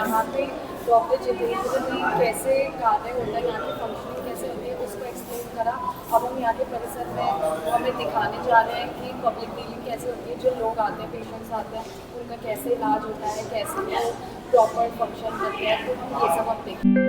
यहाँ पे डॉक्टर जितेंद्र ने कैसे कार्य होता है, यहाँ की फंक्शनिंग कैसे होती है, उसको एक्सप्लेन करा। अब हम यहाँ के परिसर में वो हमें दिखाने जा रहे हैं कि पब्लिक डीलिंग कैसे होती है, जो लोग आते हैं, पेशेंट्स आते हैं, उनका कैसे इलाज होता है, कैसे वो प्रॉपर फंक्शन करते हैं, तो हम ये सब हम देखते हैं।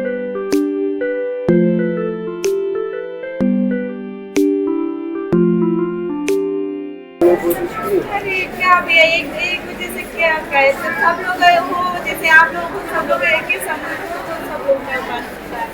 अरे क्या भैया, एक वजह से क्या कहे, सब लोग वो जैसे आप लोग सब लोग एक ही समय तो सब लोग का बात होता है।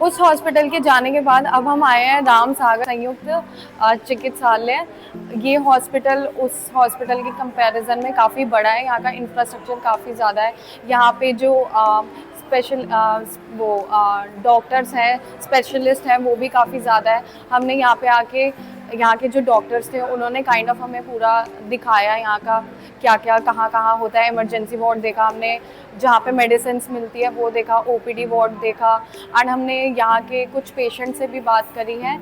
उस हॉस्पिटल के जाने के बाद अब हम आए हैं राम सागर संयुक्त चिकित्सालय। ये हॉस्पिटल उस हॉस्पिटल के कंपैरिजन में काफ़ी बड़ा है, यहाँ का इंफ्रास्ट्रक्चर काफ़ी ज़्यादा है। यहाँ पे जो स्पेशल डॉक्टर्स हैं, स्पेशलिस्ट हैं, वो भी काफ़ी ज़्यादा है। हमने यहाँ पे आके यहाँ के जो डॉक्टर्स थे उन्होंने काइंड ऑफ हमें पूरा दिखाया यहाँ का क्या क्या कहाँ कहाँ होता है। इमरजेंसी वार्ड देखा हमने, जहाँ पे मेडिसिन मिलती है वो देखा, ओपीडी वार्ड देखा, एंड हमने यहाँ के कुछ पेशेंट से भी बात करी है।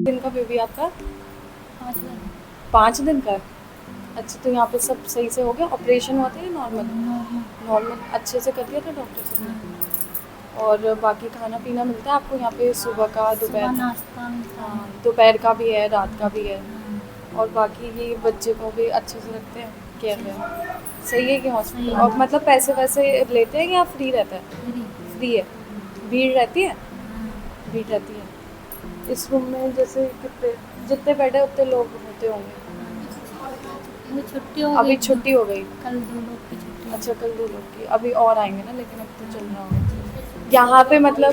दिन का बेबी आपका 5 दिन का? अच्छा, तो यहाँ पे सब सही से हो गया? ऑपरेशन हुआ था या नॉर्मल? नॉर्मल अच्छे से कर दिया था डॉक्टर से? और बाकी खाना पीना मिलता है आपको यहाँ पे सुबह का, दोपहर? हाँ, दोपहर का भी है, रात का भी है। और बाकी ये बच्चे को भी अच्छे से रखते हैं, केयर में? सही है कि हॉस्पिटल? और मतलब पैसे वैसे लेते हैं या फ्री रहता है? फ्री है। भीड़ रहती है? भीड़ रहती है। इस रूम में जैसे कितने, जितने बेड है उतने लोग होते होंगे? छुट्टी हो अभी छुट्टी हो गई? कल 2 लोग की छुट्टी। अच्छा, कल 2 लोग की, अभी और आएंगे ना, लेकिन अब तो चल रहा होगा यहाँ पे मतलब।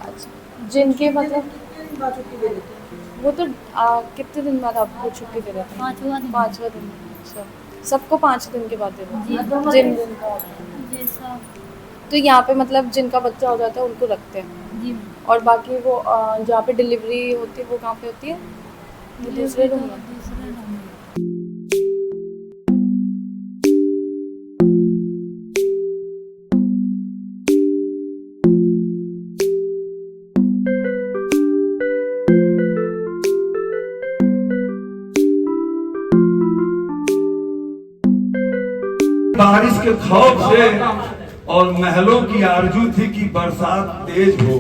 अच्छा, जिनके मतलब वो तो कितने दिन बाद आपको छुट्टी दे रहे थे? 5वां दिन। अच्छा, सबको 5 दिन के बाद दे रहे हैं जिन दिन का होता है? जैसा तो यहाँ पे मतलब जिनका बच्चा हो जाता है उनको रखते हैं? जी। और बाकी वो जहाँ पे डिलीवरी होती है वो कहाँ पे होती है? वो दूसरे रूम में? दूसरे रूम में। बारिश के खौफ से और महलों की आरजू थी कि बरसात तेज हो।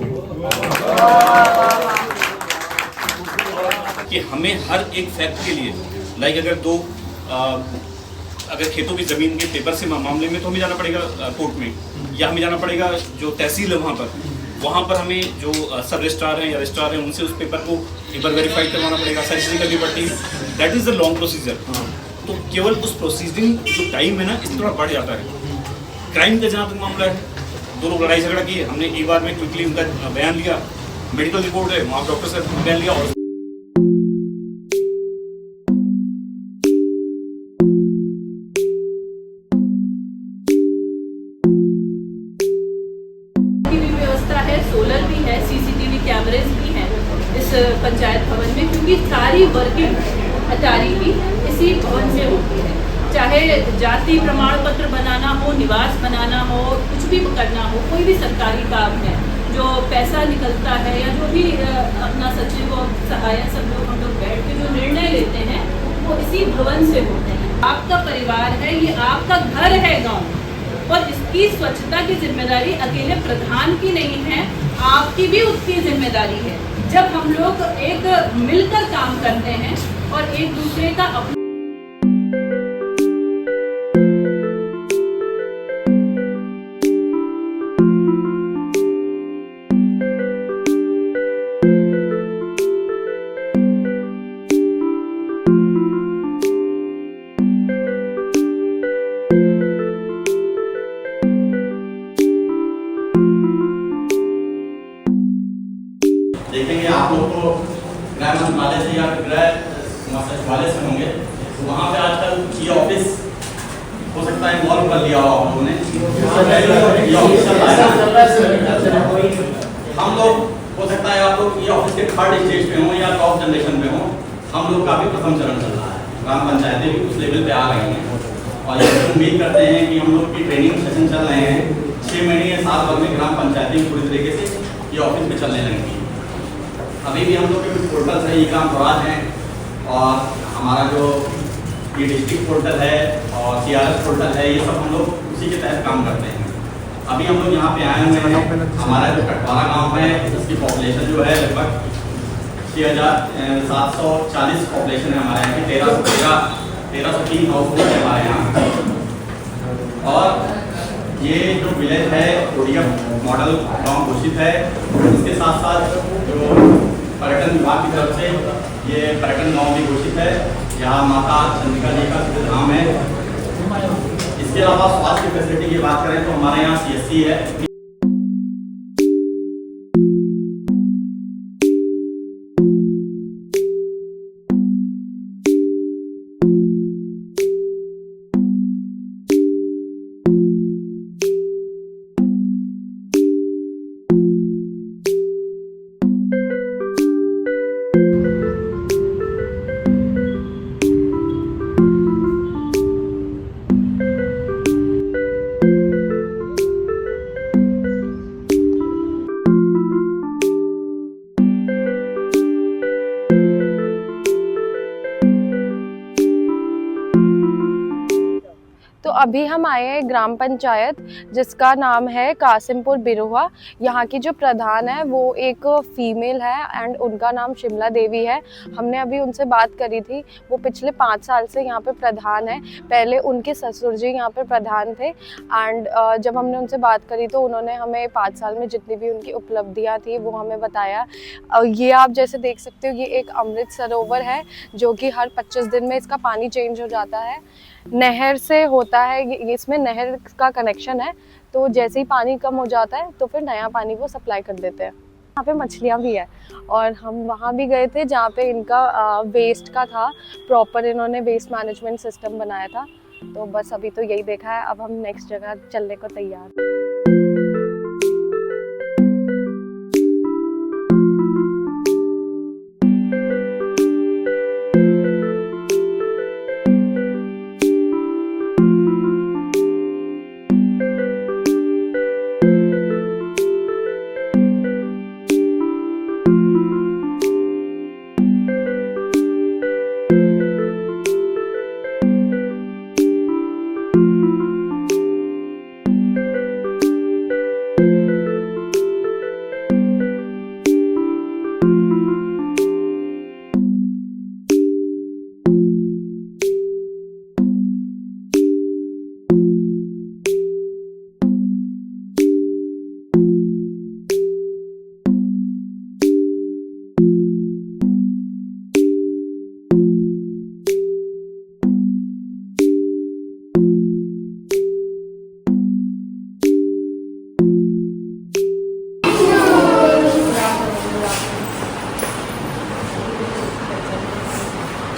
कि हमें हर एक फैक्ट के लिए लाइक अगर खेतों की ज़मीन के पेपर से मामले में तो हमें जाना पड़ेगा कोर्ट में, या हमें जाना पड़ेगा जो तहसील है वहाँ पर हमें जो सब रजिस्ट्रार हैं या रजिस्ट्रार हैं उनसे उस पेपर को एक बार वेरीफाइड करवाना पड़ेगा, सारी चीज़ें करनी पड़ती है। That is the long procedure. तो केवल उस प्रोसीजरिंग जो टाइम है ना, इस थोड़ा बढ़ जाता है। क्राइम का जहाँ तक मामला है, 2 लोग लड़ाई झगड़ा किए, हमने एक बार में क्विकली उनका बयान लिया, मेडिकल रिपोर्ट है, वहाँ डॉक्टर से बयान लिया और कैमरेज भी हैं इस पंचायत भवन में, क्योंकि सारी वर्किंग अटारी की इसी भवन से होती है। चाहे जाति प्रमाण पत्र बनाना हो, निवास बनाना हो, कुछ भी करना हो, कोई भी सरकारी काम है, जो पैसा निकलता है या जो भी अपना सचिव और सहायक सब लोग हम लोग बैठ के जो निर्णय लेते हैं वो इसी भवन से होते हैं। आपका परिवार है, ये आपका घर है गाँव, और इसकी स्वच्छता की जिम्मेदारी अकेले प्रधान की नहीं है, आपकी भी उसकी जिम्मेदारी है। जब हम लोग एक मिलकर काम करते हैं और एक दूसरे का देखेंगे आप लोग को गृह मंत्रालय से या गृह सचिवालय से होंगे, तो वहाँ पे आजकल ये ऑफिस हो सकता है इन्वॉल्व कर लिया हो आप लोगों ने। हम लोग हो सकता है आप लोग ये ऑफिस के थर्ड स्टेज पे हों या टॉप जनरेशन पे हों। हम लोग का भी प्रथम चरण चल रहा है, ग्राम पंचायतें भी उस लेवल पे आ रही हैं और ये उम्मीद करते हैं कि हम लोग की ट्रेनिंग सेशन चल रहे हैं, 6 महीने या साल भर में ग्राम पंचायतें पूरी तरीके से ये ऑफिस में चलने लगेंगी। अभी भी हम लोग के कुछ पोर्टल्स हैं, ई काम स्वराज हैं, और हमारा जो ये डिस्ट्रिक्ट पोर्टल है और CRS पोर्टल है, ये सब हम लोग उसी के तहत काम करते हैं। अभी हम लोग यहाँ पे आए हुए हैं, हमारा जो कटवारा गांव है इसकी पॉपुलेशन जो है लगभग 6,740 पॉपुलेशन है हमारे यहाँ की, 1303 हाउस होल्ड है हमारे यहाँ। और ये जो विलेज है ODF मॉडल गाँव घोषित है। इसके साथ साथ जो पर्यटन विभाग की तरफ से ये पर्यटन गांव भी घोषित है। यहाँ माता चंद्रिका जी का सिद्ध धाम है। इसके अलावा स्वास्थ्य फैसिलिटी की बात करें तो हमारे यहाँ CSC है। तो अभी हम आए हैं ग्राम पंचायत जिसका नाम है कासिमपुर बिरुआ। यहाँ की जो प्रधान है वो एक फीमेल है एंड उनका नाम शिमला देवी है। हमने अभी उनसे बात करी थी, वो पिछले 5 साल से यहाँ पे प्रधान है। पहले उनके ससुर जी यहाँ पे प्रधान थे एंड जब हमने उनसे बात करी तो उन्होंने हमें 5 साल में जितनी भी उनकी उपलब्धियाँ थी वो हमें बताया। ये आप जैसे देख सकते हो, ये एक अमृत सरोवर है जो कि हर 25 दिन में इसका पानी चेंज हो जाता है। नहर से होता है, इसमें नहर का कनेक्शन है, तो जैसे ही पानी कम हो जाता है तो फिर नया पानी वो सप्लाई कर देते हैं। यहाँ पे मछलियाँ भी है और हम वहाँ भी गए थे जहाँ पे इनका वेस्ट का था, प्रॉपर इन्होंने वेस्ट मैनेजमेंट सिस्टम बनाया था। तो बस अभी तो यही देखा है, अब हम नेक्स्ट जगह चलने को तैयार।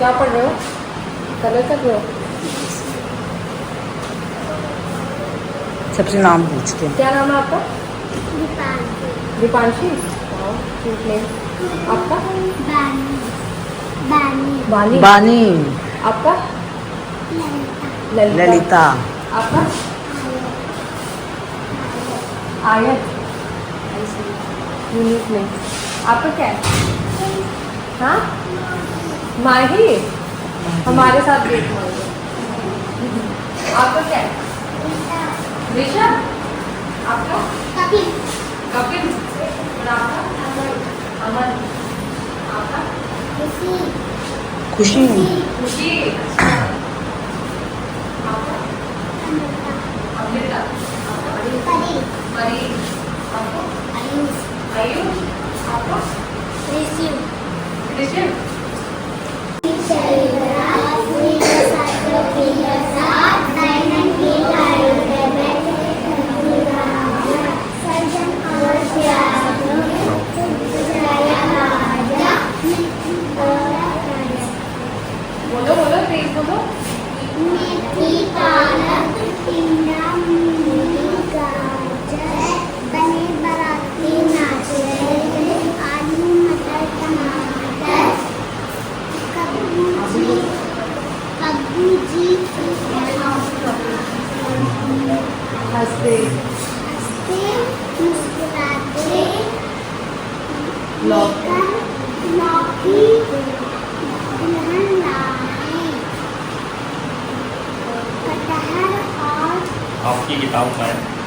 क्या पढ़ रहे हो? कलर कर रहे हो? सबसे नाम पूछते हैं। क्या नाम है आपका? दीपांशी। नाउ क्यूट नेम आपका बानी बानी बानी आपका ललिता आपका आयत यूनिक नेम आपका क्या है हाँ माही हमारे साथ देख आपका क्या है दिशा आपका कपिल कपिल और आपका अमन आपका खुशी खुशी आपका अमृता आपका परी आपको आयुष आपका ऋषि बोलो बोलो प्लीज बोलो मेथी पालक टिंडा मूली गाजर बने बराती नाच रहे आलू मटर टमाटर कद्दू जी हंसते हंसते मुस्कुराते लौकी लौकी दुल्हन लाए कटहल और आपकी किताब का है